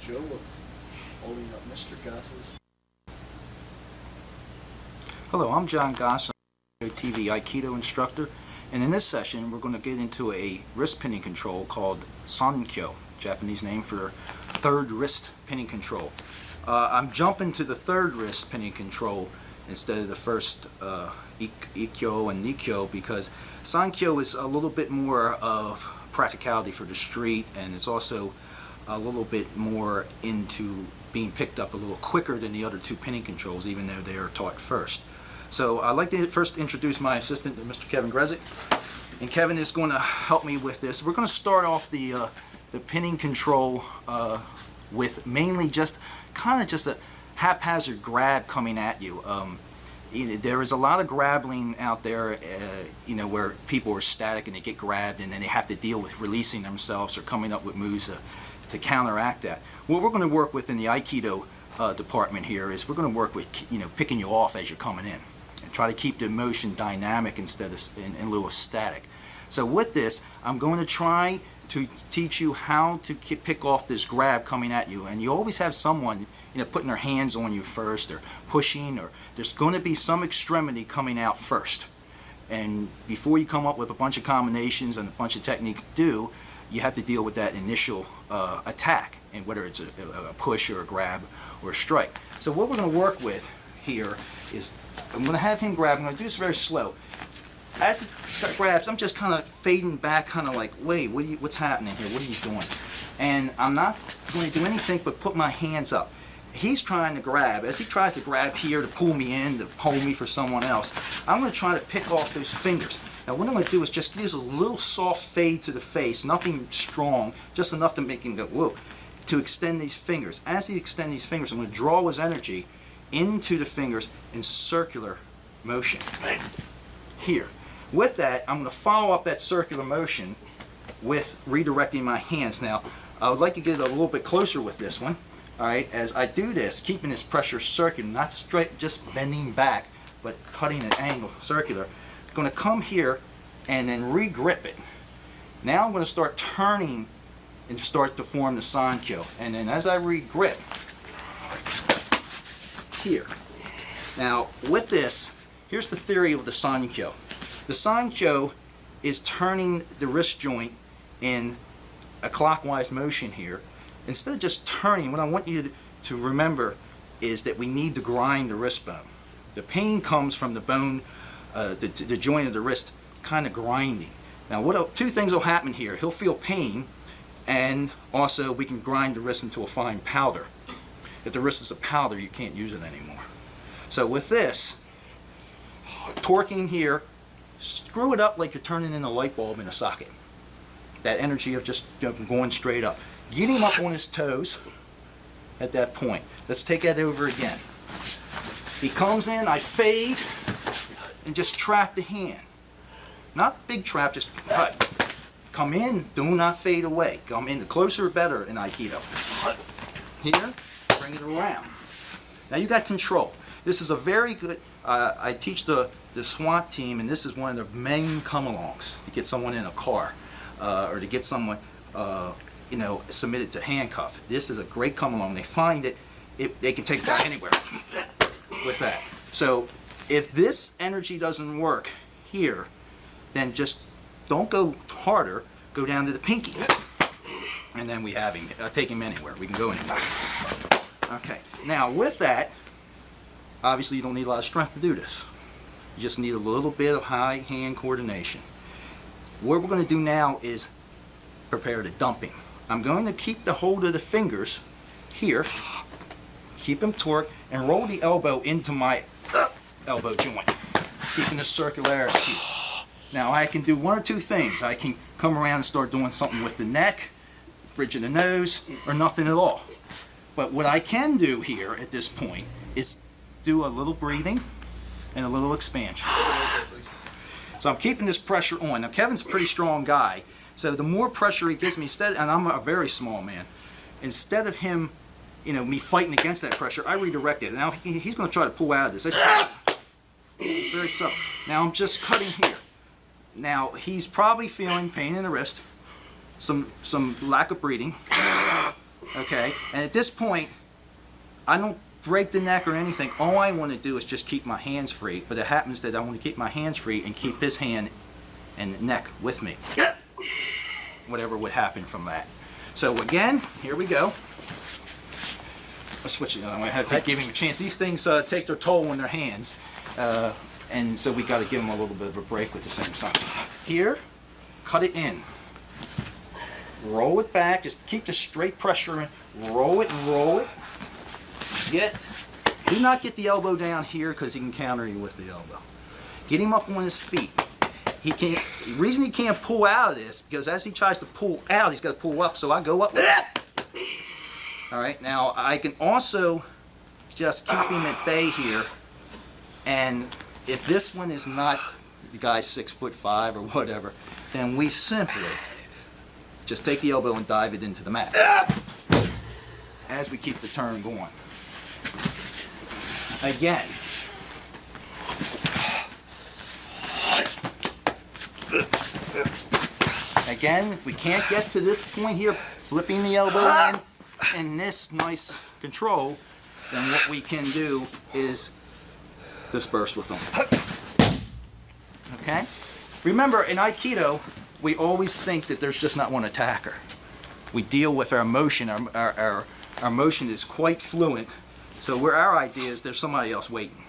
Joe of holding up Mr. Goss's. Hello, I'm John Goss. I'm a TV Aikido instructor, and in this session we're going to get into a wrist pinning control called Sankyo, Japanese name for third wrist pinning control. I'm jumping to the third wrist pinning control instead of the first Ikkyo and Nikkyo because Sankyo is a little bit more of practicality for the street, and it's also a little bit more into being picked up a little quicker than the other two pinning controls, even though they are taught first. So I'd like to first introduce my assistant, Mr. Kevin Grezik, and Kevin is going to help me with this. We're going to start off the pinning control with mainly just a haphazard grab coming at you. There is a lot of grabbling out there, where people are static and they get grabbed and then they have to deal with releasing themselves or coming up with moves to counteract that. What we're going to work with in the Aikido department here is we're going to work with picking you off as you're coming in and try to keep the motion dynamic instead of in lieu of static. So with this, I'm going to try to teach you how to pick off this grab coming at you, and you always have someone putting their hands on you first or pushing, or there's going to be some extremity coming out first, and before you come up with a bunch of combinations and a bunch of techniques to do, you have to deal with that initial attack, and whether it's a push or a grab or a strike. So what we're going to work with here is I'm going to have him grab. I'm going to do this very slow. As he grabs, I'm just kind of fading back, kind of like, wait, what's happening here? What are you doing? And I'm not going to do anything but put my hands up. He's trying to grab. As he tries to grab here to pull me in, to pull me for someone else, I'm going to try to pick off those fingers. Now what I'm going to do is just give a little soft fade to the face, nothing strong, just enough to make him go, whoa, to extend these fingers. As he extends these fingers, I'm going to draw his energy into the fingers in circular motion. Here. With that, I'm going to follow up that circular motion with redirecting my hands. Now, I would like to get a little bit closer with this one. All right, as I do this, keeping this pressure circular, not straight, just bending back, but cutting an angle circular. I'm going to come here and then re-grip it. Now I'm going to start turning and start to form the Sankyo. And then as I re-grip here. Now, with this, here's the theory of the Sankyo. The Sankyo is turning the wrist joint in a clockwise motion here. Instead of just turning, what I want you to remember is that we need to grind the wrist bone. The pain comes from the bone, the joint of the wrist kind of grinding. Now, two things will happen here. He'll feel pain, and also we can grind the wrist into a fine powder. If the wrist is a powder, you can't use it anymore. So with this, torquing here, screw it up like you're turning in a light bulb in a socket. That energy of just going straight up. Get him up on his toes at that point. Let's take that over again. He comes in, I fade, and just trap the hand. Not big trap, just cut. Come in, do not fade away. Come in, the closer better in Aikido. Here, bring it around. Now you got control. This is a very good, I teach the SWAT team, and this is one of the main come-alongs to get someone in a car or to get someone submitted to handcuff. This is a great come-along. They find that they can take that anywhere with that. So if this energy doesn't work here, then just don't go harder, go down to the pinky. And then we have him, take him anywhere. We can go anywhere. Okay, now with that, obviously you don't need a lot of strength to do this. You just need a little bit of high hand coordination. What we're going to do now is prepare to dump him. I'm going to keep the hold of the fingers here, keep him torqued, and roll the elbow into my elbow joint, keeping the circularity here. Now I can do one or two things. I can come around and start doing something with the neck, bridge of the nose, or nothing at all. But what I can do here at this point is do a little breathing and a little expansion. So I'm keeping this pressure on. Now Kevin's a pretty strong guy, so the more pressure he gives me, and I'm a very small man, instead of him, me fighting against that pressure, I redirect it. Now he's going to try to pull out of this. It's very subtle. Now I'm just cutting here. Now he's probably feeling pain in the wrist, some lack of breathing. Okay, and at this point, I don't break the neck or anything. All I want to do is just keep my hands free. But it happens that I want to keep my hands free and keep his hand and neck with me. Whatever would happen from that. So again, here we go. Let's switch it. I'm going to have to give him a chance. These things take their toll on their hands. And so we got to give them a little bit of a break with the same time. Here, cut it in. Roll it back. Just keep the straight pressure in. Roll it and roll it. Do not get the elbow down here because he can counter you with the elbow. Get him up on his feet. He can't. The reason he can't pull out of this because as he tries to pull out, he's got to pull up. So I go up. All right. Now I can also just keep him at bay here. And if this one is not the guy's 6'5" or whatever, then we simply just take the elbow and dive it into the mat as we keep the turn going. Again. Again, if we can't get to this point here, flipping the elbow in this nice control, then what we can do is disperse with them. Okay? Remember, in Aikido, we always think that there's just not one attacker. We deal with our motion. Our motion is quite fluent. So where our idea is there's somebody else waiting.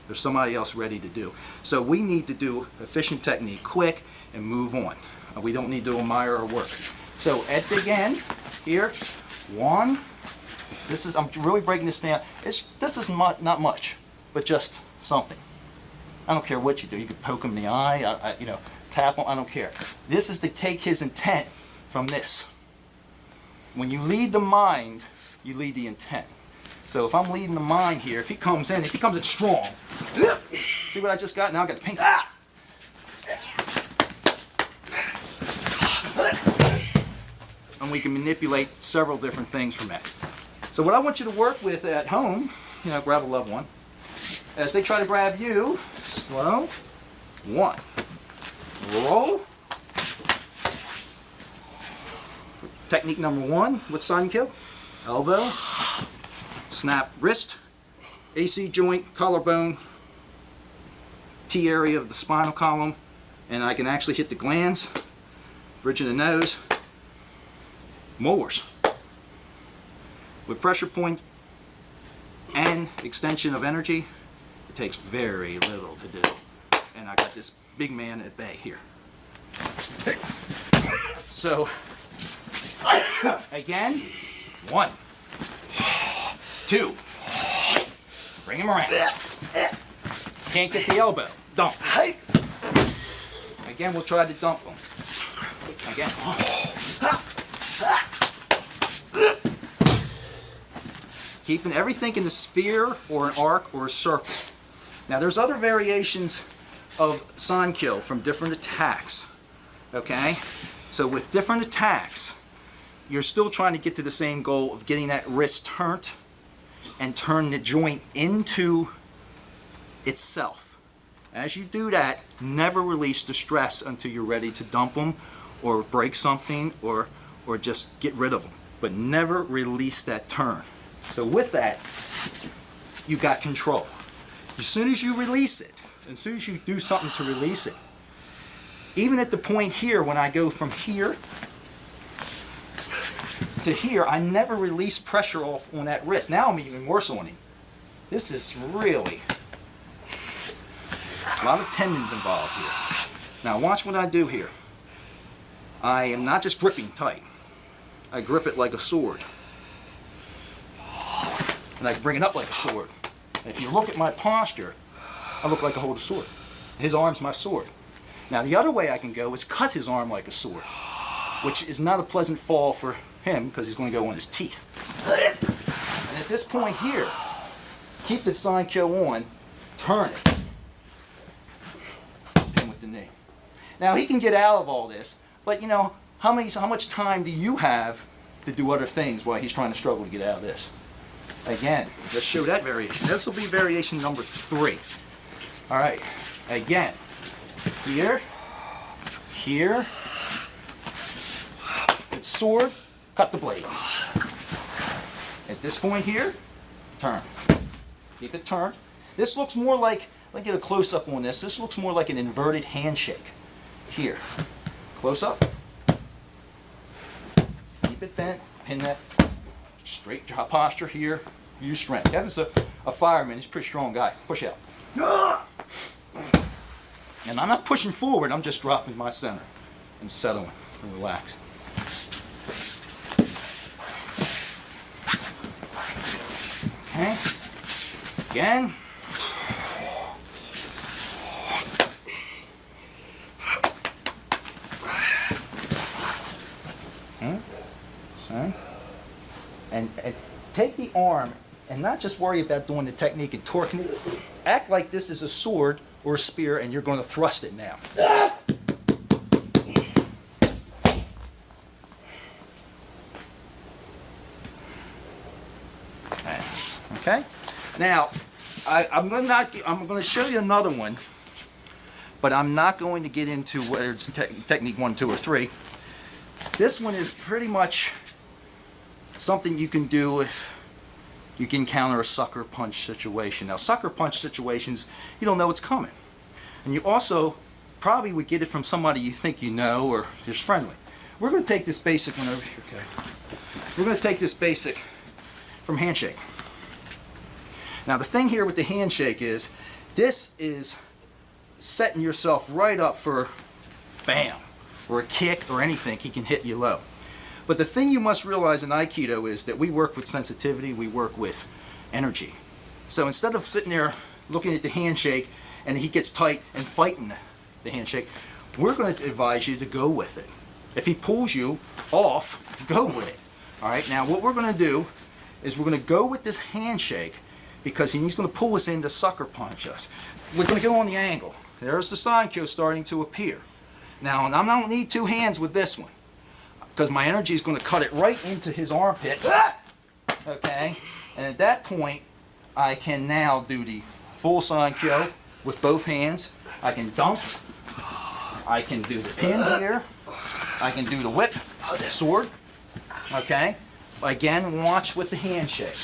There's somebody else ready to do. So we need to do efficient technique quick and move on. We don't need to admire our work. So again, here, one. This is, I'm really breaking this down. This is not much, but just something. I don't care what you do. You could poke him in the eye, you know, tap him, I don't care. This is to take his intent from this. When you lead the mind, you lead the intent. So if I'm leading the mind here, if he comes in strong. See what I just got? Now I got the pink. And we can manipulate several different things from that. So what I want you to work with at home, you know, grab a loved one. As they try to grab you, slow. One. Roll. Technique number one with Sankyō. Elbow. Snap wrist. AC joint, collarbone, T area of the spinal column. And I can actually hit the glands, bridge of the nose, molars. With pressure point and extension of energy, it takes very little to do. And I got this big man at bay here. So, again, 1, 2, bring him around. Can't get the elbow, dump. Again, we'll try to dump him. Again. Keeping everything in the sphere or an arc or a circle. Now there's other variations of Sankyō from different attacks. Okay? So with different attacks, you're still trying to get to the same goal of getting that wrist turned and turn the joint into itself. As you do that, never release the stress until you're ready to dump them or break something or just get rid of them. But never release that turn. So with that, you got control. As soon as you release it, as soon as you do something to release it, even at the point here, when I go from here to here, I never release pressure off on that wrist. Now I'm even worse on him. This is really a lot of tendons involved here. Now watch what I do here. I am not just gripping tight. I grip it like a sword. And I can bring it up like a sword. And if you look at my posture, I look like I hold a sword. His arm's my sword. Now the other way I can go is cut his arm like a sword, which is not a pleasant fall for him because he's going to go on his teeth. And at this point here, keep the Sankyō on, turn it, hit him with the knee. Now he can get out of all this, but you know, how much time do you have to do other things while he's trying to struggle to get out of this? Again, let's show that variation. This will be variation number 3. All right, again, here, here, it's sword, cut the blade. At this point here, turn. Keep it turned. This looks more like, let me get a close-up on this. This looks more like an inverted handshake. Here. Close up. Keep it bent. Pin that straight posture here. Use strength. Kevin's a fireman. He's a pretty strong guy. Push out. And I'm not pushing forward. I'm just dropping my center and settling and relax. Okay. Again. Okay. And take the arm and not just worry about doing the technique and torquing it. Act like this is a sword or a spear and you're going to thrust it now. Okay. Now, I'm going to show you another one, but I'm not going to get into whether it's technique 1, 2, or 3. This one is pretty much something you can do if you can counter a sucker punch situation. Now, sucker punch situations, you don't know what's coming. And you also probably would get it from somebody you think you know or is friendly. We're going to take this basic one over here. Okay. We're going to take this basic from handshake. Now, the thing here with the handshake is, this is setting yourself right up for bam, or a kick or anything. He can hit you low. But the thing you must realize in Aikido is that we work with sensitivity, we work with energy. So instead of sitting there looking at the handshake and he gets tight and fighting the handshake, we're going to advise you to go with it. If he pulls you off, go with it. All right, now what we're going to do is we're going to go with this handshake because he's going to pull us in to sucker punch us. We're going to go on the angle. There's the Sankyo starting to appear. Now, I don't need two hands with this one because my energy is going to cut it right into his armpit. Okay, and at that point, I can now do the full Sankyo with both hands. I can dunk. I can do the pin here. I can do the whip, the sword. Okay, again, watch with the handshake.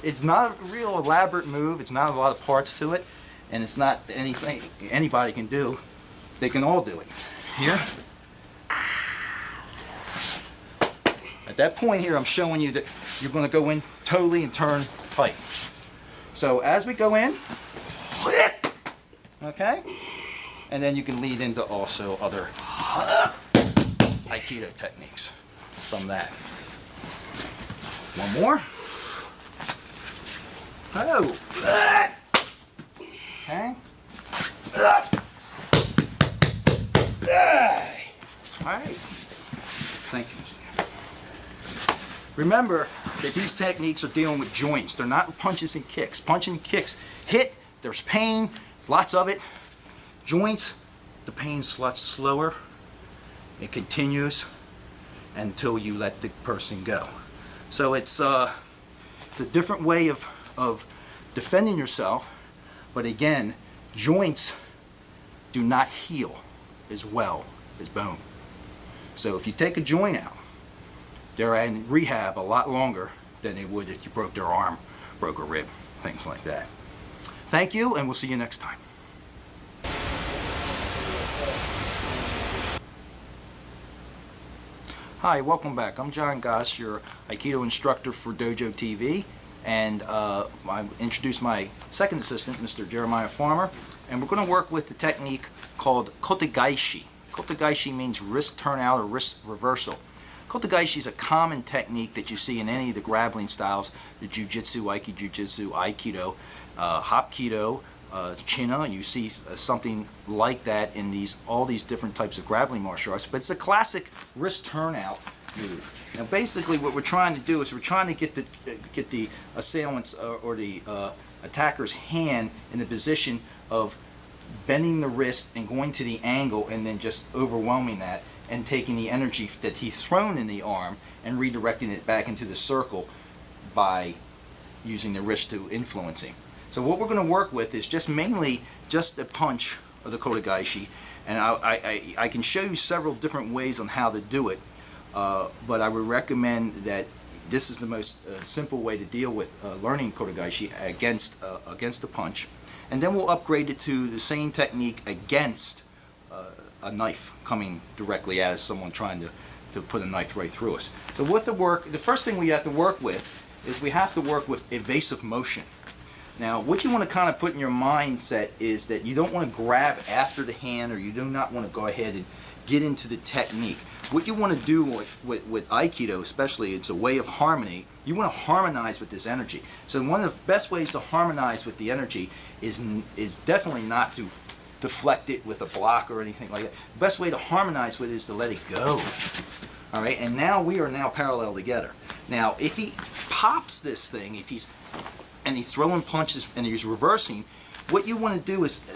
It's not a real elaborate move. It's not a lot of parts to it, and it's not anything anybody can do. They can all do it. Here. At that point here, I'm showing you that you're going to go in totally and turn tight. So as we go in, okay, and then you can lead into also other Aikido techniques from that. One more. Oh. Okay. Alright. Thank you, Mr. Remember that these techniques are dealing with joints. They're not punches and kicks. Punches and kicks hit, there's pain, lots of it. Joints, the pain's a lot slower. It continues until you let the person go. So it's a different way of defending yourself, but again, joints do not heal as well as bone. So if you take a joint out, they're in rehab a lot longer than they would if you broke their arm, broke a rib, things like that. Thank you, and we'll see you next time. Hi, welcome back. I'm John Goss, your Aikido instructor for DOJO TV, and I introduced my second assistant, Mr. Jeremiah Farmer, and we're going to work with the technique called Kotagaishi. Kotagaishi means wrist turnout or wrist reversal. Kotagaishi is a common technique that you see in any of the grappling styles, the Jiu-Jitsu, Aiki-Jiu-Jitsu, Aikido, Hapkido, China. You see something like that in all these different types of grappling martial arts, but it's a classic wrist turnout move. Now basically what we're trying to do is we're trying to get the assailant's or the attacker's hand in the position of bending the wrist and going to the angle and then just overwhelming that and taking the energy that he's thrown in the arm and redirecting it back into the circle by using the wrist to influence him. So what we're going to work with is just mainly just a punch of the Kotagaishi, and I can show you several different ways on how to do it, but I would recommend that this is the most simple way to deal with learning Kodagaishi against the punch. And then we'll upgrade it to the same technique against a knife coming directly at us, someone trying to put a knife right through us. So the first thing we have to work with is we have to work with evasive motion. Now, what you want to kind of put in your mindset is that you don't want to grab after the hand, or you do not want to go ahead and get into the technique. What you want to do with Aikido, especially, it's a way of harmony. You want to harmonize with this energy. So one of the best ways to harmonize with the energy is definitely not to deflect it with a block or anything like that. The best way to harmonize with it is to let it go. All right, and now we are now parallel together. Now, if he pops this thing, he's throwing punches and he's reversing, what you want to do is,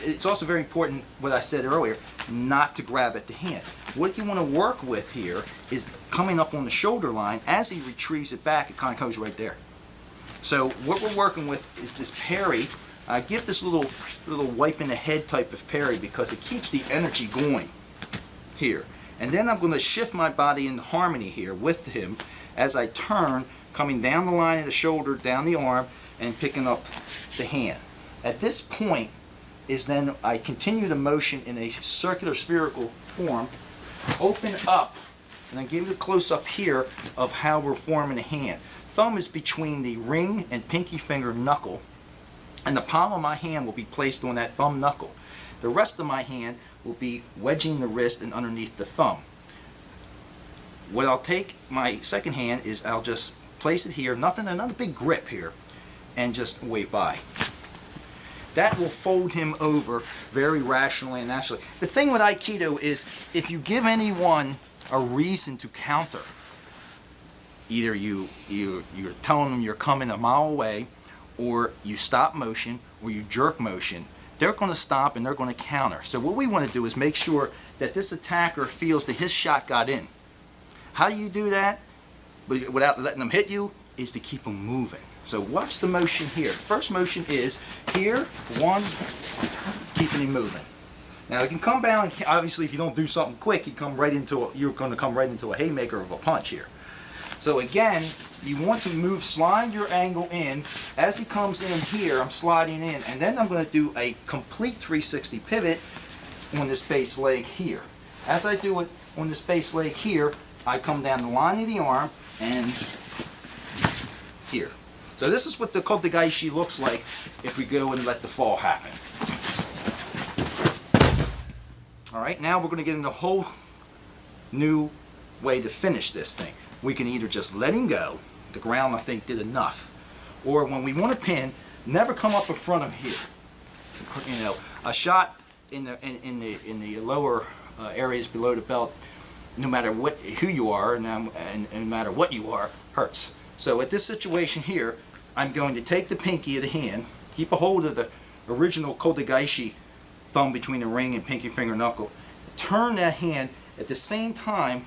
it's also very important, what I said earlier, not to grab at the hand. What you want to work with here is coming up on the shoulder line. As he retrieves it back, it kind of goes right there. So what we're working with is this parry. I give this little wipe in the head type of parry because it keeps the energy going here. And then I'm going to shift my body in harmony here with him as I turn, coming down the line of the shoulder, down the arm, and picking up the hand. At this point is then I continue the motion in a circular spherical form, open up, and then give you a close-up here of how we're forming the hand. Thumb is between the ring and pinky finger knuckle, and the palm of my hand will be placed on that thumb knuckle. The rest of my hand will be wedging the wrist and underneath the thumb. What I'll take, my second hand, is I'll just place it here, another big grip here, and just wave by. That will fold him over very rationally and naturally. The thing with Aikido is, if you give anyone a reason to counter, either you're telling them you're coming a mile away, or you stop motion, or you jerk motion, they're going to stop and they're going to counter. So what we want to do is make sure that this attacker feels that his shot got in. How do you do that without letting them hit you? Is to keep them moving. So watch the motion here. First motion is here, one, keeping him moving. Now it can come down, obviously if you don't do something quick, you're going to come right into a haymaker of a punch here. So again, you want to move, slide your angle in. As he comes in here, I'm sliding in, and then I'm going to do a complete 360 pivot on this base leg here. As I do it on this base leg here, I come down the line of the arm and here. So this is what the Kodagaishi looks like if we go and let the fall happen. Alright, now we're going to get into a whole new way to finish this thing. We can either just let him go, the ground I think did enough, or when we want to pin, never come up in front of here. You know, a shot in the lower areas below the belt, no matter who you are and no matter what you are, hurts. So at this situation here, I'm going to take the pinky of the hand, keep a hold of the original Kodagaishi thumb between the ring and pinky finger knuckle, turn that hand at the same time,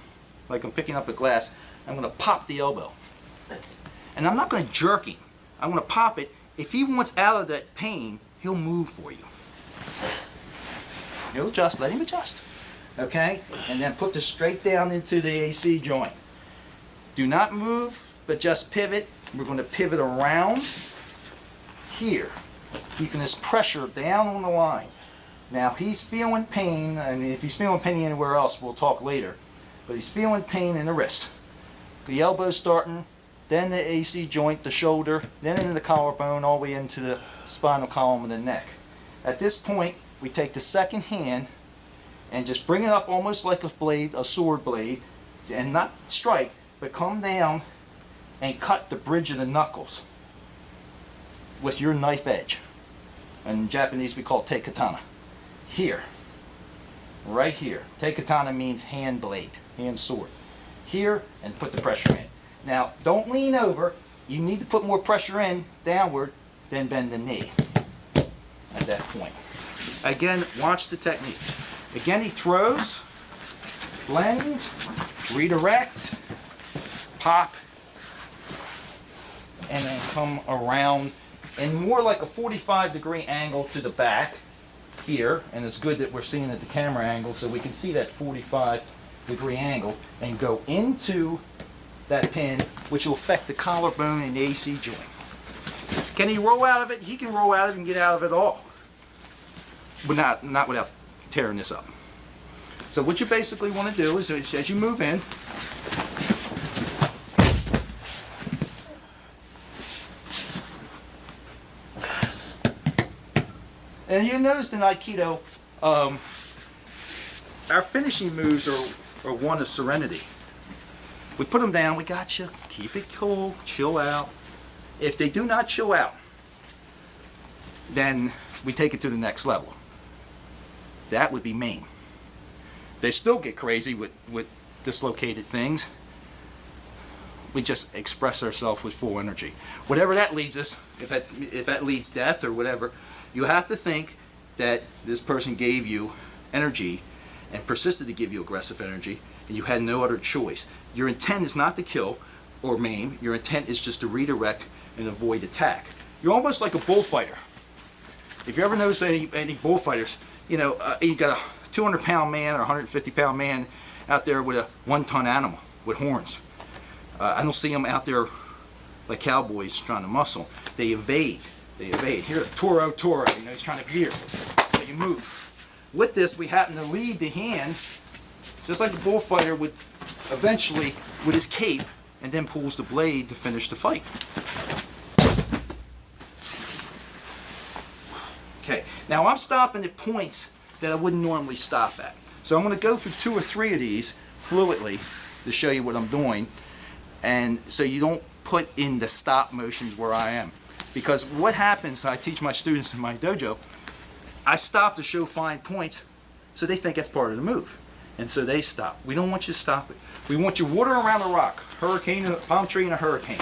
like I'm picking up a glass, I'm going to pop the elbow. And I'm not going to jerk him. I'm going to pop it. If he wants out of that pain, he'll move for you. He'll adjust, let him adjust. Okay? And then put this straight down into the AC joint. Do not move, but just pivot. We're going to pivot around here, keeping this pressure down on the line. Now he's feeling pain. I mean, if he's feeling pain anywhere else, we'll talk later. But he's feeling pain in the wrist. The elbow starting, then the AC joint, the shoulder, then into the collarbone, all the way into the spinal column of the neck. At this point, we take the second hand and just bring it up almost like a blade, a sword blade, and not strike, but come down and cut the bridge of the knuckles with your knife edge. In Japanese we call it tekatana. Here, right here. Tekatana means hand blade, hand sword. Here, and put the pressure in. Now, don't lean over. You need to put more pressure in, downward, then bend the knee at that point. Again, watch the technique. Again, he throws, blend, redirect, pop, and then come around in more like a 45-degree angle to the back here. And it's good that we're seeing at the camera angle so we can see that 45-degree angle, and go into that pin, which will affect the collarbone and the AC joint. Can he roll out of it? He can roll out of it and get out of it all, but not without tearing this up. So what you basically want to do is, as you move in, and you notice in Aikido, our finishing moves are one of serenity. We put them down, we got you, keep it cool, chill out. If they do not chill out, then we take it to the next level. That would be maim. They still get crazy with dislocated things. We just express ourselves with full energy. Whatever that leads us, if that leads death or whatever, you have to think that this person gave you energy and persisted to give you aggressive energy, and you had no other choice. Your intent is not to kill or maim. Your intent is just to redirect and avoid attack. You're almost like a bullfighter. If you ever notice any bullfighters, you know, you got a 200-pound man or 150-pound man out there with a 1-ton animal with horns. I don't see them out there like cowboys trying to muscle. They evade. They evade. Here, Toro, you know, he's trying to gear. So you move. With this, we happen to lead the hand, just like a bullfighter would eventually, with his cape, and then pulls the blade to finish the fight. Okay, now I'm stopping at points that I wouldn't normally stop at. So I'm going to go through 2 or 3 of these fluidly to show you what I'm doing, and so you don't put in the stop motions where I am. Because what happens, I teach my students in my dojo, I stop to show fine points, so they think that's part of the move. And so they stop. We don't want you to stop it. We want you water around a rock, hurricane, a palm tree, and a hurricane.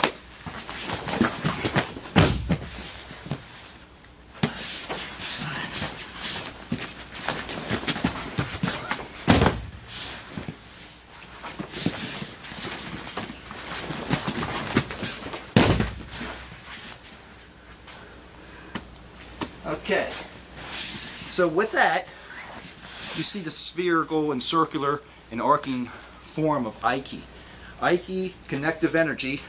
Okay, so with that, you see the spherical and circular and arcing form of Aiki. Aiki, connective energy,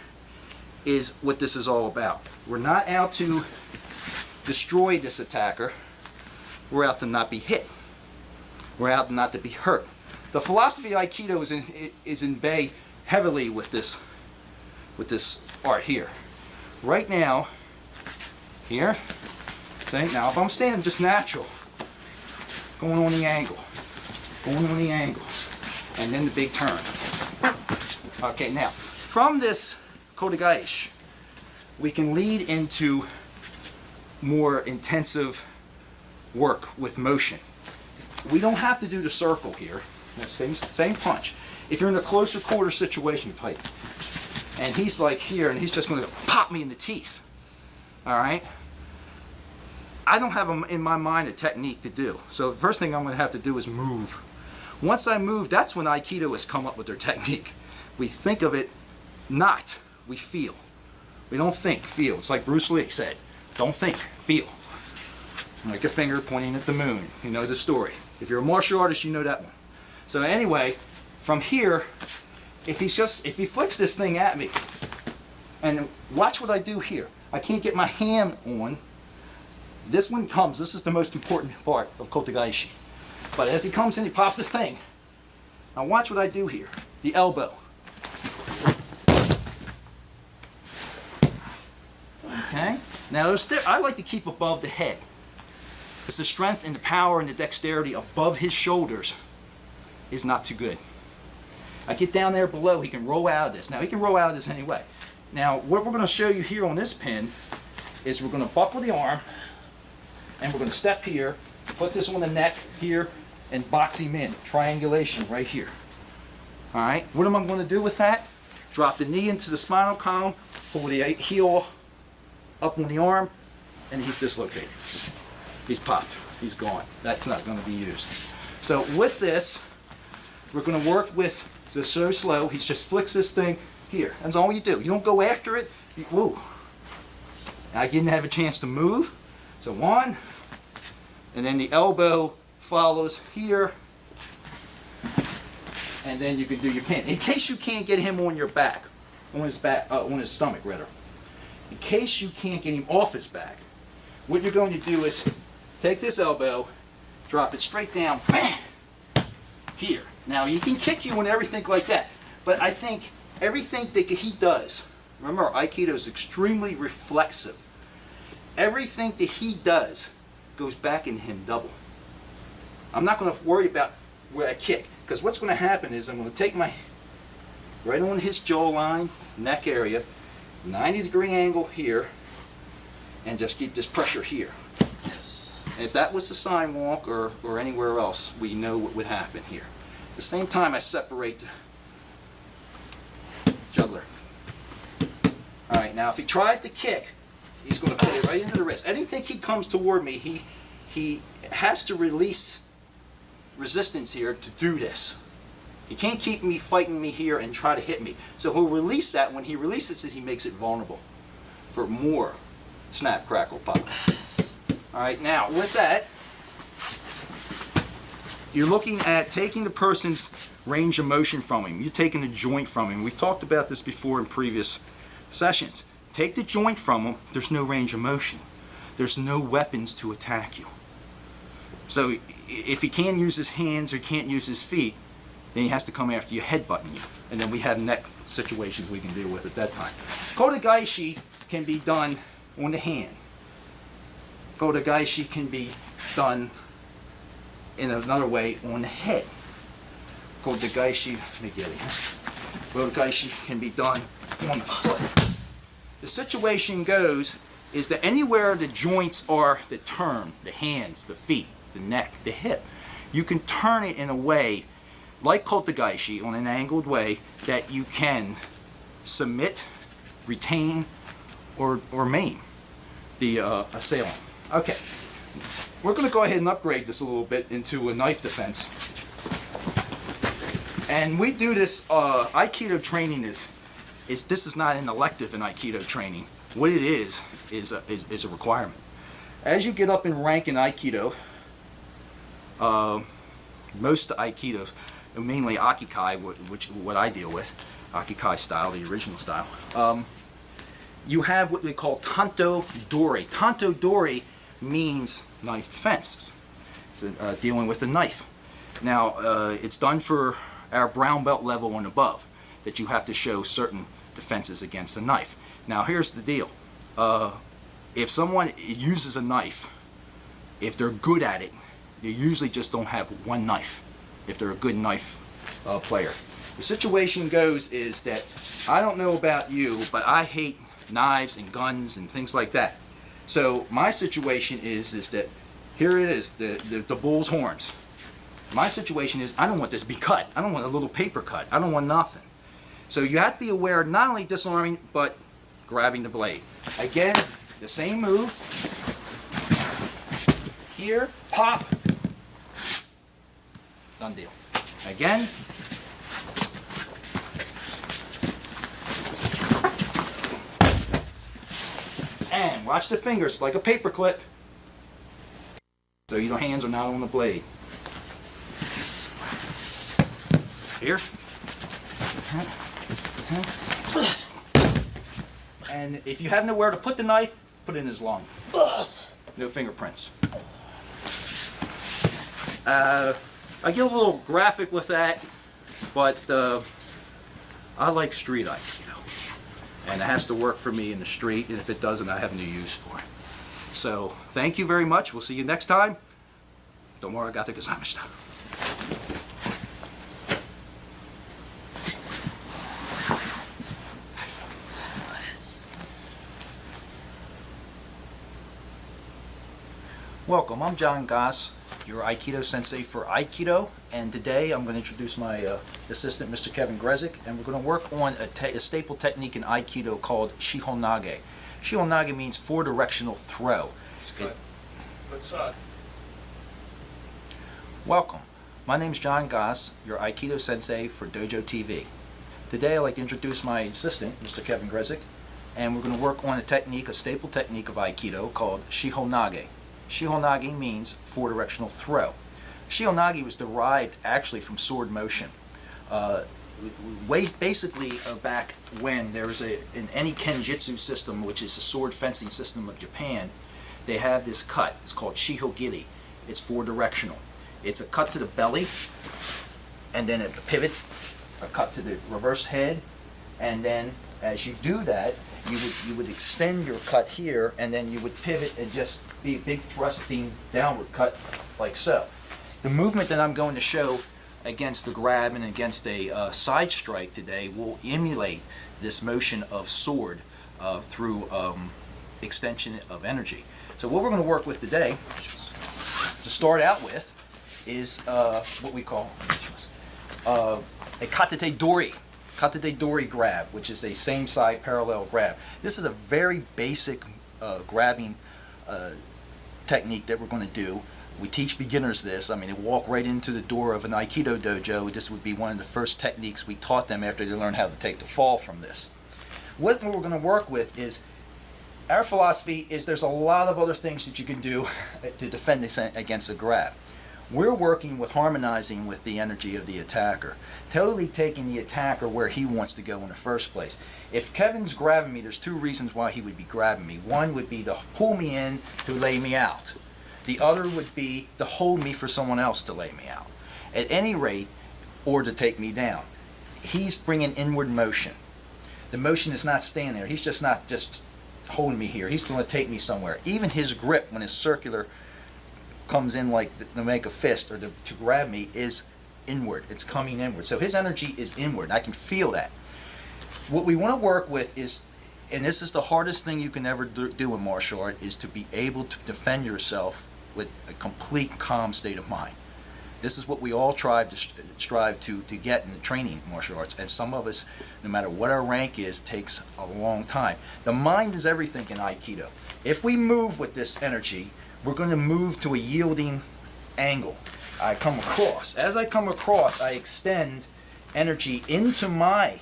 is what this is all about. We're not out to destroy this attacker. We're out to not be hit. We're out not to be hurt. The philosophy of Aikido is in bay heavily with this art here. Right now, here. See, now if I'm standing just natural, going on the angle, and then the big turn. Okay, now, from this Kotegaeshi, we can lead into more intensive work with motion. We don't have to do the circle here, same punch. If you're in a closer quarter situation fight, and he's like here, and he's just going to pop me in the teeth, all right? I don't have in my mind a technique to do. So the first thing I'm going to have to do is move. Once I move, that's when Aikido has come up with their technique. We think of it not, we feel. We don't think, feel. It's like Bruce Lee said, don't think, feel. Like a finger pointing at the moon. You know the story. If you're a martial artist, you know that one. So anyway, from here, if he flicks this thing at me, and watch what I do here. I can't get my hand on. This one comes, this is the most important part of Kotegaeshi. But as he comes in, he pops this thing. Now watch what I do here. The elbow. Okay? Now I like to keep above the head. Because the strength and the power and the dexterity above his shoulders is not too good. I get down there below, he can roll out of this. Now he can roll out of this anyway. Now what we're going to show you here on this pin is we're going to buckle the arm, and we're going to step here, put this on the neck here, and box him in. Triangulation right here. Alright, what am I going to do with that? Drop the knee into the spinal column, pull the heel up on the arm, and he's dislocated. He's popped. He's gone. That's not going to be used. So with this, we're going to work with this so slow. He just flicks this thing here. That's all you do. You don't go after it. Woo. I didn't have a chance to move. So one, and then the elbow follows here, and then you can do your pin. In case you can't get him on your back, on his back, on his stomach rather. In case you can't get him off his back, what you're going to do is take this elbow, drop it straight down, bam, here. Now you can kick you and everything like that, but I think everything that he does, remember Aikido is extremely reflexive. Everything that he does goes back in him double. I'm not going to worry about where I kick, because what's going to happen is I'm going to take my, right on his jawline, neck area, 90-degree angle here, and just keep this pressure here. Yes. And if that was the sign walk or anywhere else, we know what would happen here. At the same time, I separate the juggler. Alright, now if he tries to kick, he's going to put it right into the wrist. Anything he comes toward me, he has to release resistance here to do this. He can't keep me fighting me here and try to hit me. So he'll release that. When he releases it, he makes it vulnerable for more snap, crackle, pop. Alright, now with that, you're looking at taking the person's range of motion from him. You're taking the joint from him. We've talked about this before in previous sessions. Take the joint from him, there's no range of motion. There's no weapons to attack you. So if he can't use his hands or can't use his feet, then he has to come after you, headbutting you. And then we have neck situations we can deal with at that time. Kodagaishi can be done on the hand. Kodagaishi can be done in another way on the head. Kodagaishi, let me get it. Kodagaishi can be done on the foot. The situation goes is that anywhere the joints are that turn, the hands, the feet, the neck, the hip, you can turn it in a way like Kodagaishi, on an angled way that you can submit, retain, or maim the assailant. Okay, we're going to go ahead and upgrade this a little bit into a knife defense. And we do this, Aikido training is this is not an elective in Aikido training. What it is a requirement. As you get up in rank in Aikido, most Aikidos, mainly Akikai, which what I deal with, Akikai style, the original style, you have what we call Tanto Dori. Tanto Dori means knife defenses. It's dealing with a knife. Now, it's done for our brown belt level and above, that you have to show certain defenses against a knife. Now, here's the deal. If someone uses a knife, if they're good at it, they usually just don't have one knife, if they're a good knife player. The situation goes is that, I don't know about you, but I hate knives and guns and things like that. So my situation is that, here it is, the bull's horns. My situation is, I don't want this to be cut. I don't want a little paper cut. I don't want nothing. So you have to be aware of not only disarming, but grabbing the blade. Again, the same move. Here, pop. Done deal. Again. And watch the fingers, like a paper clip. So your hands are not on the blade. Here. And if you have nowhere to put the knife, put it in his lung. No fingerprints. I get a little graphic with that, but I like street Aikido. And it has to work for me in the street, and if it doesn't, I have no use for it. So, thank you very much. We'll see you next time. Domo arigato gozaimashita. Welcome, I'm John Goss, your Aikido sensei for Aikido, and today I'm going to introduce my assistant, Mr. Kevin Grezik, and we're going to work on a staple technique in Aikido called Shihonage. Shihonage means four-directional throw. Welcome, my name is John Goss, your Aikido sensei for DOJO TV. Today I'd like to introduce my assistant, Mr. Kevin Grezik, and we're going to work on a technique, a staple technique of Aikido called Shihonage. Shihonage means four-directional throw. Shihonage was derived actually from sword motion. basically back when there was in any kenjutsu system, which is a sword fencing system of Japan, they have this cut. It's called shihogiri. It's 4-directional. It's a cut to the belly, and then a pivot, a cut to the reverse head, and then as you do that, you would extend your cut here, and then you would pivot and just be a big thrusting downward cut like so. The movement that I'm going to show against the grab and against a side strike today will emulate this motion of sword through extension of energy. So what we're going to work with today, to start out with, is what we call a katate dori. Katate dori grab, which is a same side parallel grab. This is a very basic grabbing technique that we're going to do. We teach beginners this. I mean, they walk right into the door of an Aikido dojo. This would be one of the first techniques we taught them after they learned how to take the fall from this. What we're going to work with is, our philosophy is there's a lot of other things that you can do to defend against a grab. We're working with harmonizing with the energy of the attacker, totally taking the attacker where he wants to go in the first place. If Kevin's grabbing me, there's 2 reasons why he would be grabbing me. One would be to pull me in to lay me out. The other would be to hold me for someone else to lay me out. At any rate, or to take me down. He's bringing inward motion. The motion is not staying there. He's just not just holding me here. He's going to take me somewhere. Even his grip, when his circular comes in like to make a fist or to grab me, is inward. It's coming inward. So his energy is inward. I can feel that. What we want to work with is, and this is the hardest thing you can ever do in martial art, is to be able to defend yourself with a complete calm state of mind. This is what we all strive to get in the training martial arts, and some of us, no matter what our rank is, takes a long time. The mind is everything in Aikido. If we move with this energy, we're going to move to a yielding angle. I come across. As I come across, I extend energy into my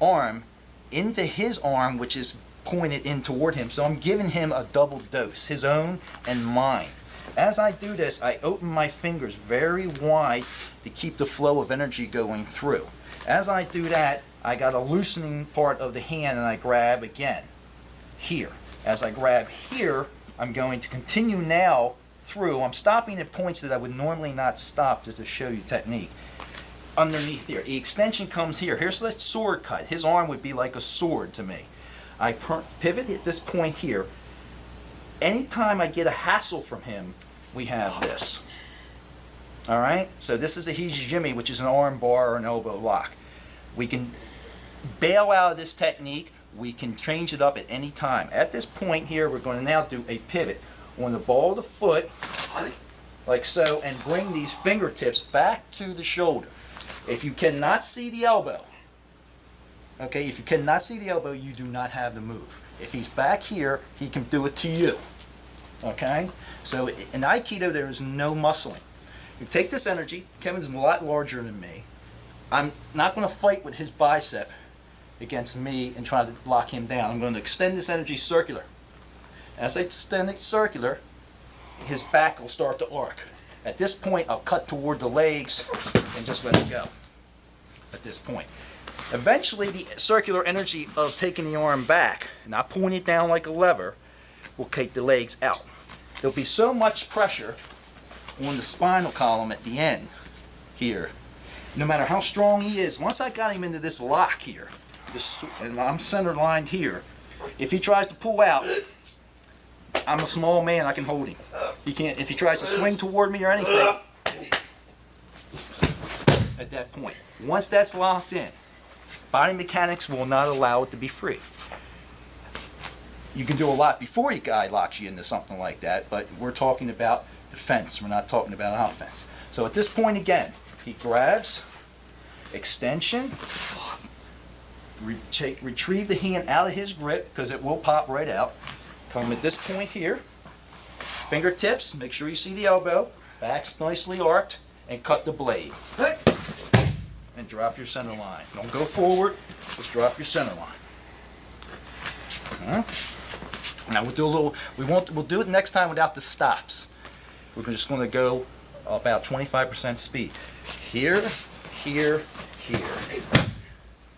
arm, into his arm, which is pointed in toward him. So I'm giving him a double dose, his own and mine. As I do this, I open my fingers very wide to keep the flow of energy going through. As I do that, I got a loosening part of the hand, and I grab again here. As I grab here, I'm going to continue now through. I'm stopping at points that I would normally not stop, just to show you technique. Underneath here, the extension comes here. Here's the sword cut. His arm would be like a sword to me. I pivot at this point here. Anytime I get a hassle from him, we have this. All right? So this is a hijijimi, which is an arm bar or an elbow lock. We can bail out of this technique. We can change it up at any time. At this point here, we're going to now do a pivot on the ball of the foot, like so, and bring these fingertips back to the shoulder. If you cannot see the elbow, okay, if you cannot see the elbow, you do not have the move. If he's back here, he can do it to you. Okay? So in Aikido, there is no muscling. You take this energy. Kevin's a lot larger than me. I'm not going to fight with his bicep against me and try to lock him down. I'm going to extend this energy circular. As I extend it circular, his back will start to arc. At this point, I'll cut toward the legs and just let it go. At this point. Eventually, the circular energy of taking the arm back, not pulling it down like a lever, will take the legs out. There'll be so much pressure on the spinal column at the end here. No matter how strong he is, once I got him into this lock here, and I'm center lined here, if he tries to pull out, I'm a small man, I can hold him. He can't. If he tries to swing toward me or anything, at that point. Once that's locked in, body mechanics will not allow it to be free. You can do a lot before your guy locks you into something like that, but we're talking about defense. We're not talking about offense. So at this point again, he grabs, extension, retrieve the hand out of his grip because it will pop right out. Come at this point here, fingertips, make sure you see the elbow, back's nicely arced, and cut the blade. And drop your center line. Don't go forward, just drop your center line. Now we'll do a little, we'll do it next time without the stops. We're just going to go about 25% speed. Here, here, here.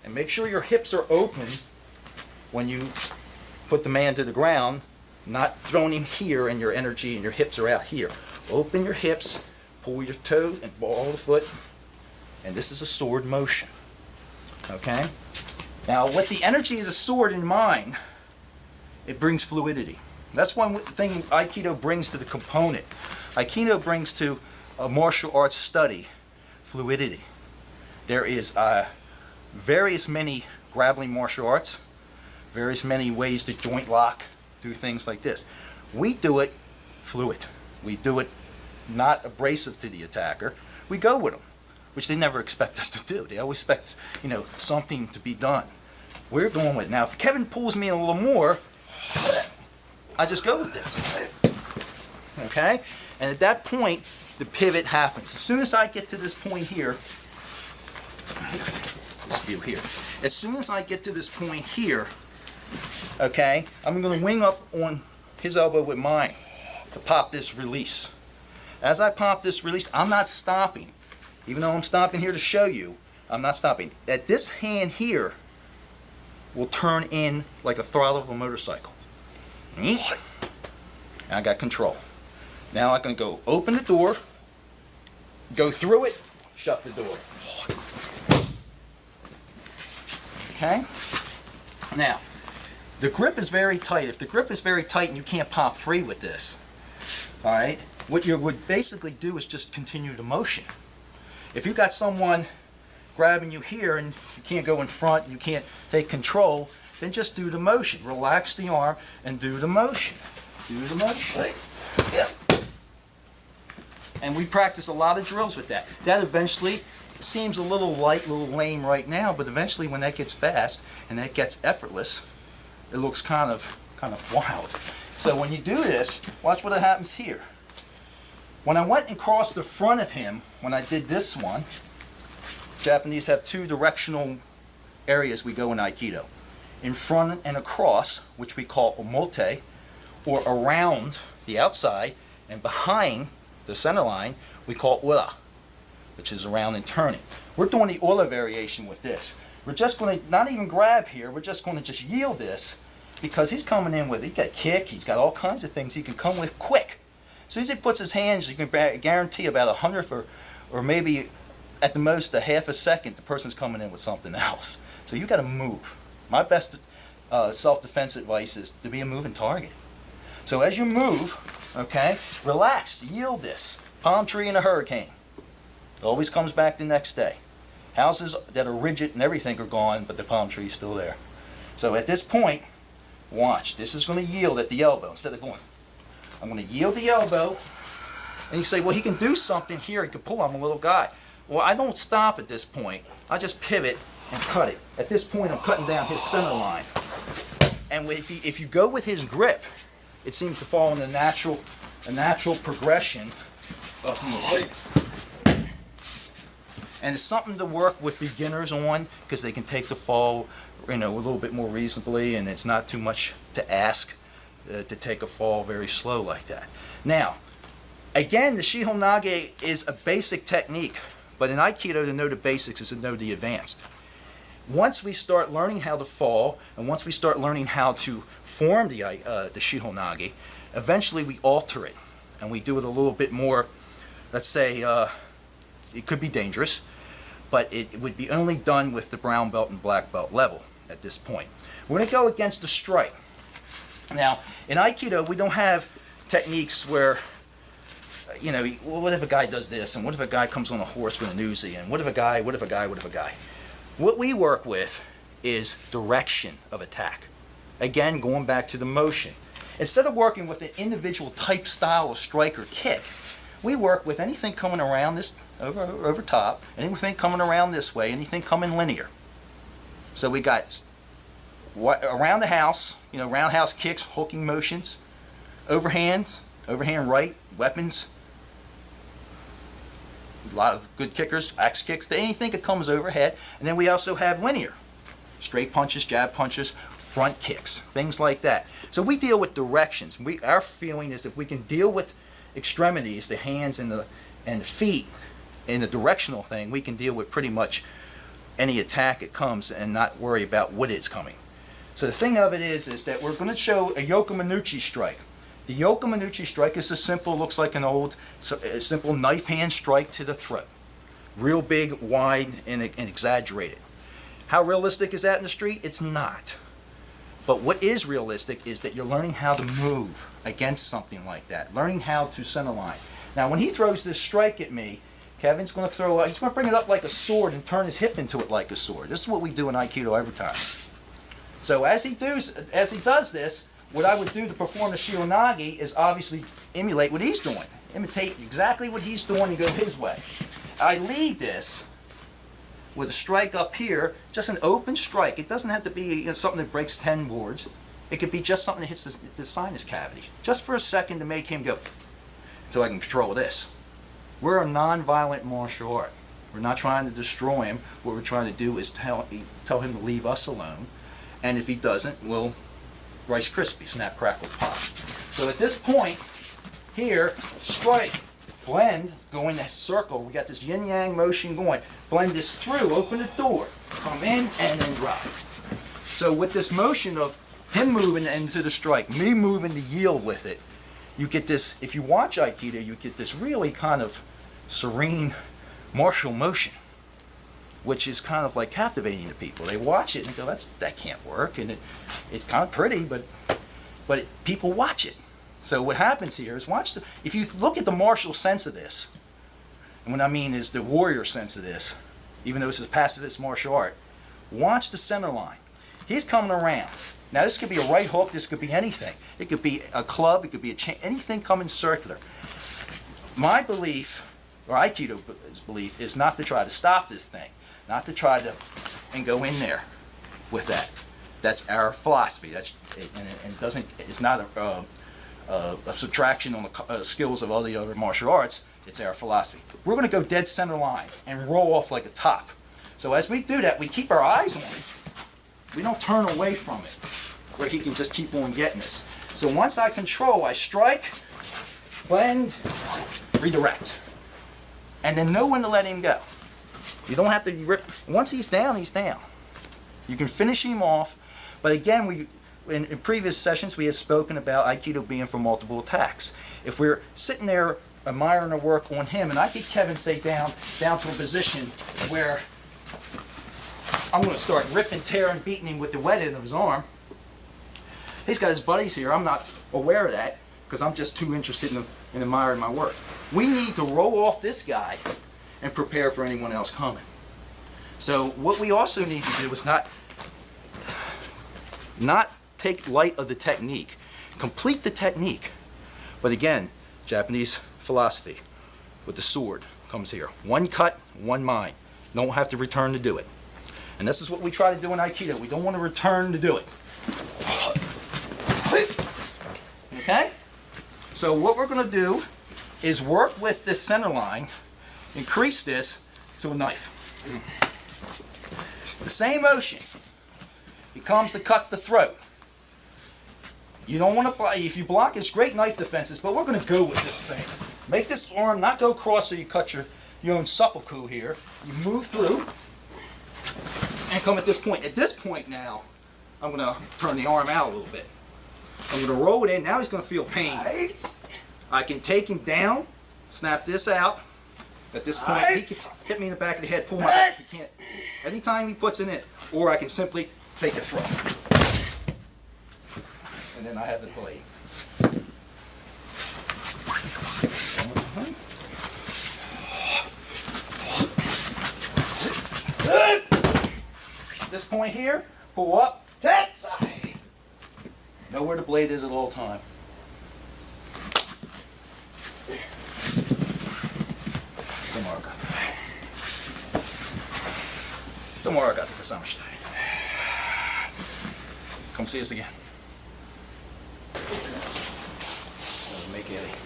And make sure your hips are open when you put the man to the ground, not throwing him here and your energy and your hips are out here. Open your hips, pull your toe and ball the foot, and this is a sword motion. Okay? Now, with the energy of the sword in mind, it brings fluidity. That's one thing Aikido brings to the component. Aikido brings to a martial arts study fluidity. There is various many grappling martial arts, various many ways to joint lock, do things like this. We do it fluid. We do it not abrasive to the attacker. We go with them, which they never expect us to do. They always expect, something to be done. We're going with it. Now, if Kevin pulls me in a little more, I just go with this. Okay? And at that point, the pivot happens. As soon as I get to this point here, this view here, as soon as I get to this point here, okay, I'm going to wing up on his elbow with mine to pop this release. As I pop this release, I'm not stopping. Even though I'm stopping here to show you, I'm not stopping. At this hand here will turn in like a throttle of a motorcycle. And I got control. Now I'm going to go open the door, go through it, shut the door. Okay? Now, the grip is very tight. If the grip is very tight and you can't pop free with this, all right, what you would basically do is just continue the motion. If you've got someone grabbing you here and you can't go in front, you can't take control, then just do the motion. Relax the arm and do the motion. Do the motion. Yeah. And we practice a lot of drills with that. That eventually seems a little light, a little lame right now, but eventually when that gets fast and that gets effortless, it looks kind of wild. So when you do this, watch what happens here. When I went and crossed the front of him, when I did this one, Japanese have two directional areas we go in Aikido. In front and across, which we call omote, or around the outside, and behind the center line, we call ura, which is around and turning. We're doing the ura variation with this. We're just going to not even grab here, we're just going to just yield this, because he's coming in with, he's got kick, he's got all kinds of things he can come with quick. As soon as he puts his hands, you can guarantee about 100th or maybe at the most a half a second, the person's coming in with something else. So you got to move. My best self-defense advice is to be a moving target. So as you move, okay, relax, yield this. Palm tree in a hurricane. It always comes back the next day. Houses that are rigid and everything are gone, but the palm tree is still there. So at this point, watch. This is going to yield at the elbow. Instead of going, I'm going to yield the elbow. And you say, well, he can do something here. He can pull. I'm a little guy. Well, I don't stop at this point. I just pivot and cut it. At this point, I'm cutting down his center line. And if you go with his grip, it seems to fall in a natural progression of movement. And it's something to work with beginners on, because they can take the fall, a little bit more reasonably, and it's not too much to ask to take a fall very slow like that. Now, again, the Shihonage is a basic technique, but in Aikido, to know the basics is to know the advanced. Once we start learning how to fall, and once we start learning how to form the Shihonage, eventually we alter it, and we do it a little bit more, let's say, it could be dangerous, but it would be only done with the brown belt and black belt level at this point. We're going to go against the strike. Now, in Aikido, we don't have techniques where, well, what if a guy does this, and what if a guy comes on a horse with an Uzi, and what if a guy. What we work with is direction of attack. Again, going back to the motion. Instead of working with an individual type style of strike or kick, we work with anything coming around this, over top, anything coming around this way, anything coming linear. So we got around the house, roundhouse kicks, hooking motions, overhand right, weapons, a lot of good kickers, axe kicks, anything that comes overhead. And then we also have linear, straight punches, jab punches, front kicks, things like that. So we deal with directions. Our feeling is if we can deal with extremities, the hands and the feet, in the directional thing, we can deal with pretty much any attack that comes and not worry about what is coming. So the thing of it is that we're going to show a Yoko Minuchi strike. The Yoko Minuchi strike is a simple, looks like a simple knife hand strike to the throat. Real big, wide, and exaggerated. How realistic is that in the street? It's not. But what is realistic is that you're learning how to move against something like that. Learning how to center line. Now when he throws this strike at me, Kevin's going to he's going to bring it up like a sword and turn his hip into it like a sword. This is what we do in Aikido every time. So as he does this, what I would do to perform the Shio-nage is obviously emulate what he's doing. Imitate exactly what he's doing and go his way. I lead this with a strike up here, just an open strike. It doesn't have to be something that breaks 10 boards. It could be just something that hits the sinus cavity. Just for a second to make him go, so I can control this. We're a non-violent martial art. We're not trying to destroy him. What we're trying to do is tell him to leave us alone. And if he doesn't, we'll Rice Krispie, snap, crackle, pop. So at this point, here, strike, blend, go in that circle. We got this yin-yang motion going. Blend this through, open the door, come in, and then drop. So with this motion of him moving into the strike, me moving to yield with it, you get this, if you watch Aikido, you get this really kind of serene martial motion, which is kind of like captivating to people. They watch it and go, that can't work, and it's kind of pretty, but people watch it. So what happens here is if you look at the martial sense of this, and what I mean is the warrior sense of this, even though this is a pacifist martial art, watch the center line. He's coming around. Now this could be a right hook, this could be anything. It could be a club, it could be a chain, anything coming circular. My belief, or Aikido's belief, is not to try to stop this thing. Not to try to and go in there with that. That's our philosophy. It's not a subtraction on the skills of all the other martial arts. It's our philosophy. We're going to go dead center line and roll off like a top. So as we do that, we keep our eyes on it. We don't turn away from it, where he can just keep on getting us. So once I control, I strike, blend, redirect, and then know when to let him go. You don't have to rip. Once he's down, he's down. You can finish him off. But again, in previous sessions we had spoken about Aikido being for multiple attacks. If we're sitting there admiring the work on him, and I get Kevin say down to a position where I'm going to start ripping, tearing, beating him with the wet end of his arm. He's got his buddies here. I'm not aware of that because I'm just too interested in admiring my work. We need to roll off this guy and prepare for anyone else coming. So what we also need to do is not take light of the technique. Complete the technique. But again, Japanese philosophy with the sword comes here. One cut, one mind. Don't have to return to do it. And this is what we try to do in Aikido. We don't want to return to do it. Okay? So what we're going to do is work with this center line, increase this to a knife. The same motion becomes to cut the throat. You don't want to block. If you block, it's great knife defenses, but we're going to go with this thing. Make this arm not go cross so you cut your own seppuku here. You move through and come at this point. At this point now, I'm going to turn the arm out a little bit. I'm going to roll it in. Now he's going to feel pain. I can take him down, snap this out. At this point, he can hit me in the back of the head, pull my back. He can't. Anytime he puts it in, or I can simply take a throw. And then I have the blade. At this point here, pull up. Know where the blade is at all time. Tomorrow I got the Kasamashite. Come see us again. Make it.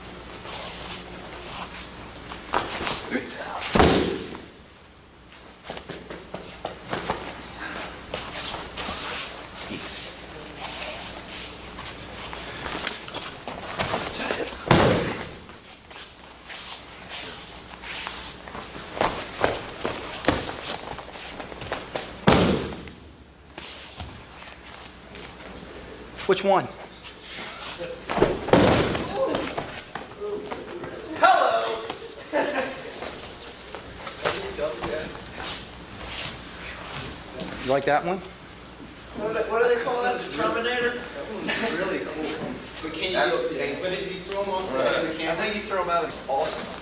Which one? Hello! You like that one? What do they call that? The Terminator? That one's really cool. But can you But did you throw them on Right. the I camera? think you throw them out. It's awesome.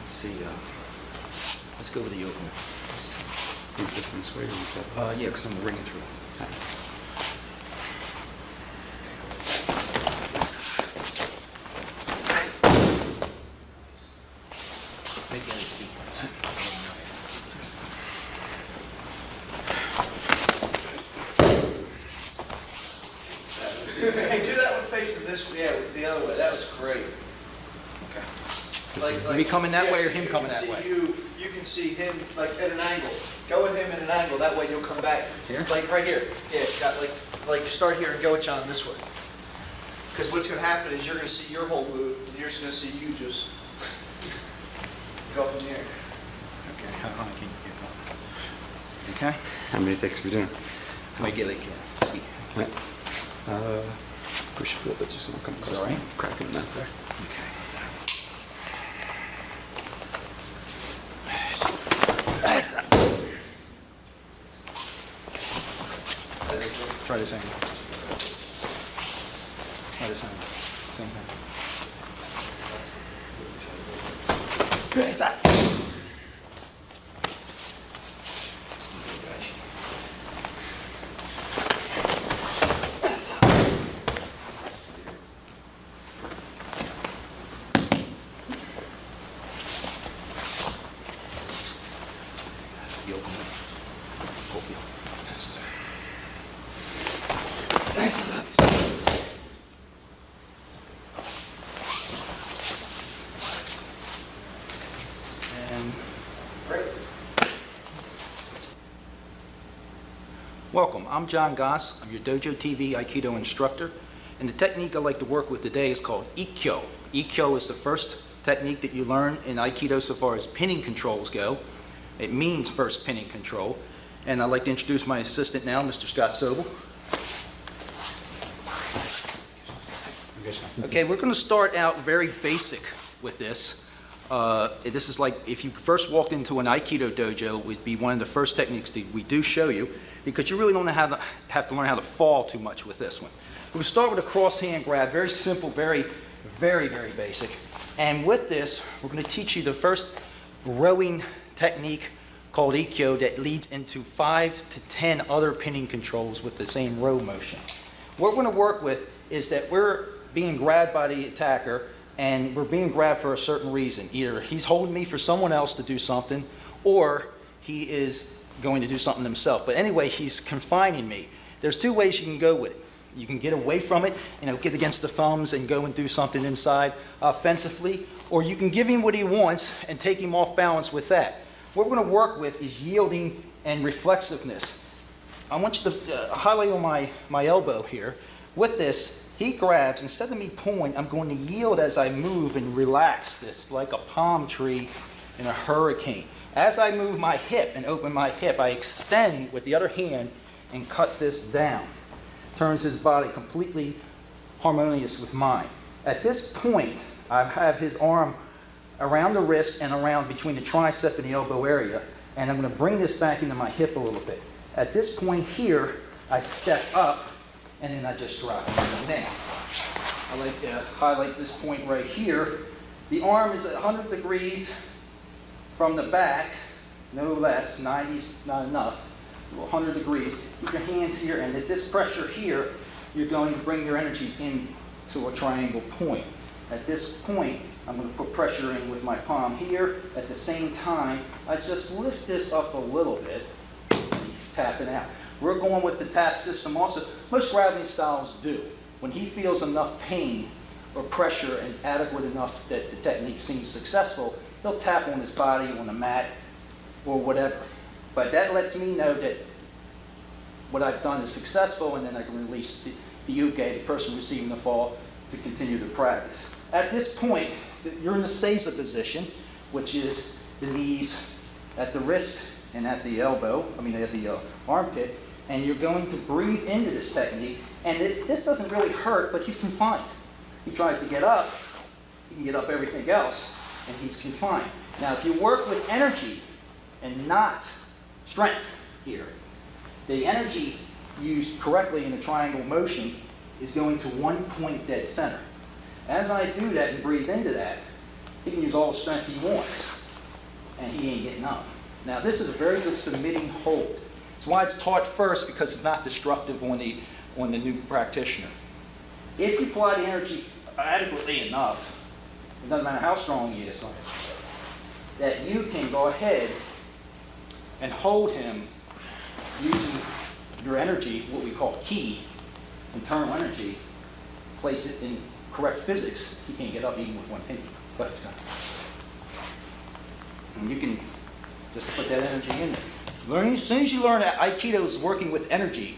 Let's see. Let's go with the yoke one. Move this this way or move that? Yeah, because I'm ringing through. Maybe I speak. Hey, do that one facing this way. Yeah, the other way. That was great. Okay. Me coming that way or him coming that way? You can see him like at an angle. Go with him at an angle. That way you'll come back. Here? Like right here. Yeah, it's got like start here and go at John this way. Because what's going to happen is you're going to see your whole move, and you're just going to see you just go up in the air. Okay. How high can you get up? Okay. How many takes are we doing? Might get like ski. Push a little bit just so I'm coming Is that close. right? Cracking that there. Okay. Try this angle. Try this angle. Same thing. Welcome, I'm John Goss. I'm your Dojo TV Aikido instructor. And the technique I like to work with today is called Ikkyo. Ikkyo is the first technique that you learn in Aikido so far as pinning controls go. It means first pinning control. And I'd like to introduce my assistant now, Mr. Scott Sobel. Okay, we're going to start out very basic with this. This is like if you first walked into an Aikido dojo, it would be one of the first techniques that we do show you, because you really don't have to learn how to fall too much with this one. We'll start with a cross hand grab, very simple, very basic. And with this, we're going to teach you the first rowing technique called Ikkyo that leads into 5 to 10 other pinning controls with the same row motion. What we're going to work with is that we're being grabbed by the attacker, and we're being grabbed for a certain reason. Either he's holding me for someone else to do something, or he is going to do something himself. But anyway, he's confining me. There's two ways you can go with it. You can get away from it, get against the thumbs and go and do something inside offensively, or you can give him what he wants and take him off balance with that. What we're going to work with is yielding and reflexiveness. I want you to highlight on my elbow here. With this, he grabs. Instead of me pulling, I'm going to yield as I move and relax this like a palm tree in a hurricane. As I move my hip and open my hip, I extend with the other hand and cut this down. Turns his body completely harmonious with mine. At this point, I have his arm around the wrist and around between the tricep and the elbow area, and I'm going to bring this back into my hip a little bit. At this point here, I step up, and then I just drop it down. I like to highlight this point right here. The arm is at 100 degrees from the back, no less. 90's not enough. 100 degrees. Keep your hands here, and at this pressure here, you're going to bring your energies into a triangle point. At this point, I'm going to put pressure in with my palm here. At the same time, I just lift this up a little bit and tap it out. We're going with the tap system also. Most grappling styles do. When he feels enough pain or pressure and it's adequate enough that the technique seems successful, he'll tap on his body, on the mat, or whatever. But that lets me know that what I've done is successful, and then I can release the uke, the person receiving the fall, to continue to practice. At this point, you're in the seiza position, which is the knees at the wrist and at the elbow, at the armpit, and you're going to breathe into this technique. And this doesn't really hurt, but he's confined. He tries to get up, he can get up everything else, and he's confined. Now, if you work with energy and not strength here, the energy used correctly in a triangle motion is going to one point dead center. As I do that and breathe into that, he can use all the strength he wants, and he ain't getting up. Now, this is a very good submitting hold. It's why it's taught first, because it's not destructive on the new practitioner. If you apply the energy adequately enough, it doesn't matter how strong he is, that you can go ahead and hold him using your energy, what we call ki, internal energy, place it in correct physics. He can't get up even with one pinky. Go ahead, Scott. And you can just put that energy in there. As soon as you learn that Aikido is working with energy,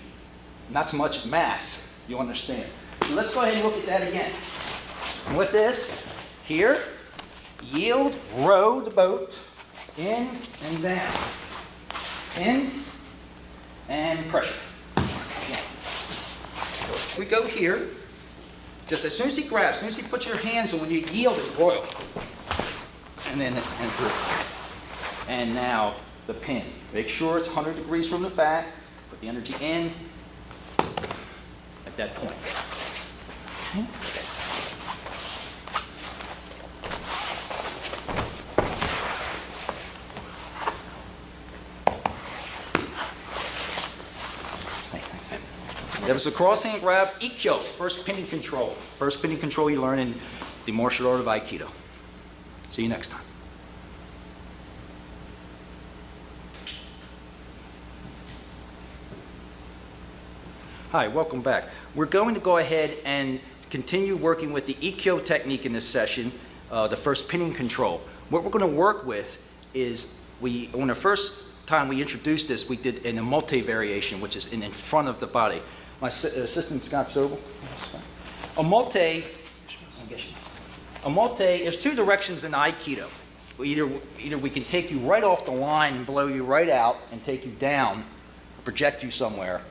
not so much mass, you understand. So let's go ahead and look at that again. And with this, here, yield, row the boat, in and down. In and pressure. Again. We go here, just as soon as he grabs, as soon as he puts your hands on, when you yield it, royal. And then and through. And now the pin. Make sure it's 100 degrees from the back. Put the energy in at that point. Okay. That was a cross-hand grab, Ikkyo, first pinning control. First pinning control you learn in the martial art of Aikido. See you next time. Hi, welcome back. We're going to go ahead and continue working with the Ikkyo technique in this session, the first pinning control. What we're going to work with is, on the first time we introduced this, we did in a multi-variation, which is in front of the body. My assistant, Scott Sobel. A multi, there's two directions in Aikido. Either we can take you right off the line and blow you right out and take you down, project you somewhere,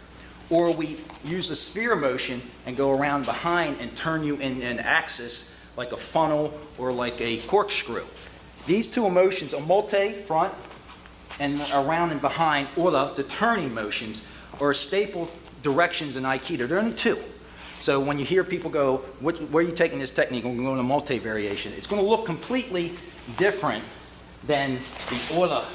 or we use the sphere motion and go around behind and turn you in an axis like a funnel or like a corkscrew. These two motions, a multi, front, and around and behind, or the turning motions, are staple directions in Aikido. There are only two. So when you hear people go, where are you taking this technique? We're going to multi-variation. It's going to look completely different than the Ola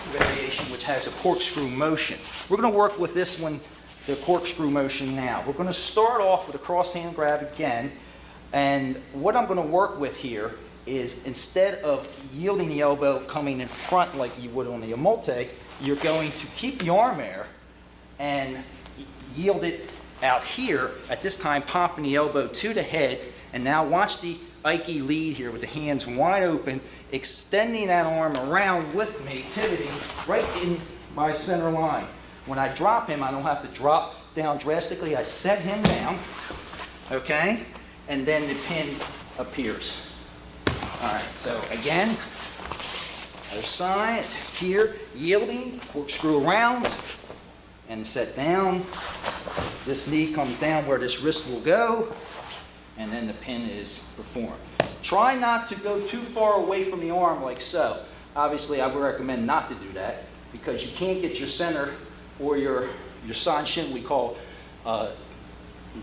variation, which has a corkscrew motion. We're going to work with this one, the corkscrew motion now. We're going to start off with a cross-hand grab again. And what I'm going to work with here is, instead of yielding the elbow coming in front like you would on the multi, you're going to keep the arm there and yield it out here, at this time popping the elbow to the head. And now watch the Aiki lead here with the hands wide open, extending that arm around with me, pivoting right in my center line. When I drop him, I don't have to drop down drastically. I set him down, okay? And then the pin appears. All right, so again, other side, here, yielding, corkscrew around, and set down. This knee comes down where this wrist will go, and then the pin is performed. Try not to go too far away from the arm like so. Obviously, I would recommend not to do that, because you can't get your center or your sanshin, we call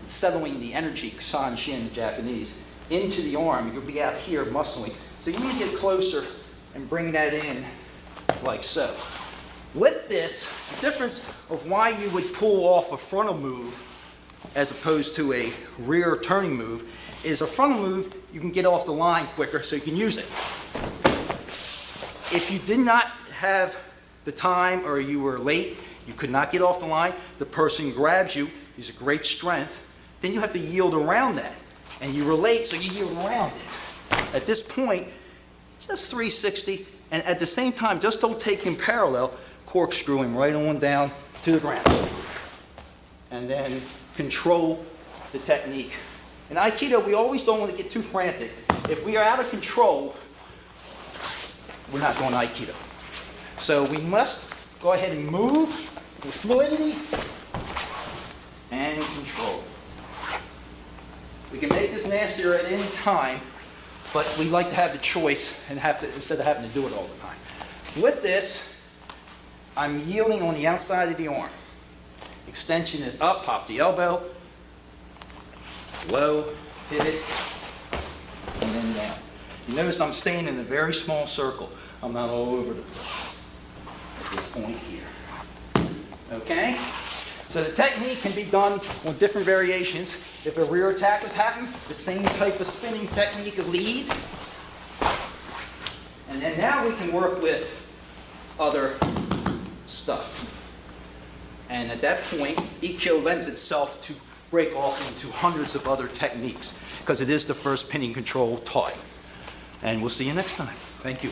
settling the energy, sanshin in Japanese, into the arm. You'll be out here muscling. So you need to get closer and bring that in like so. With this, the difference of why you would pull off a frontal move as opposed to a rear turning move is a frontal move, you can get off the line quicker so you can use it. If you did not have the time or you were late, you could not get off the line, the person grabs you, he's a great strength, then you have to yield around that. And you were late, so you yield around it. At this point, just 360, and at the same time, just don't take him parallel, corkscrew him right on down to the ground. And then control the technique. In Aikido, we always don't want to get too frantic. If we are out of control, we're not doing Aikido. So we must go ahead and move with fluidity and control. We can make this nastier at any time, but we like to have the choice and instead of having to do it all the time. With this, I'm yielding on the outside of the arm. Extension is up, pop the elbow, low, pivot, and then down. You notice I'm staying in a very small circle. I'm not all over the place at this point here. Okay? So the technique can be done on different variations. If a rear attack was happening, the same type of spinning technique of lead. And then now we can work with other stuff. And at that point, Aikido lends itself to break off into hundreds of other techniques because it is the first pinning control taught. And we'll see you next time. Thank you.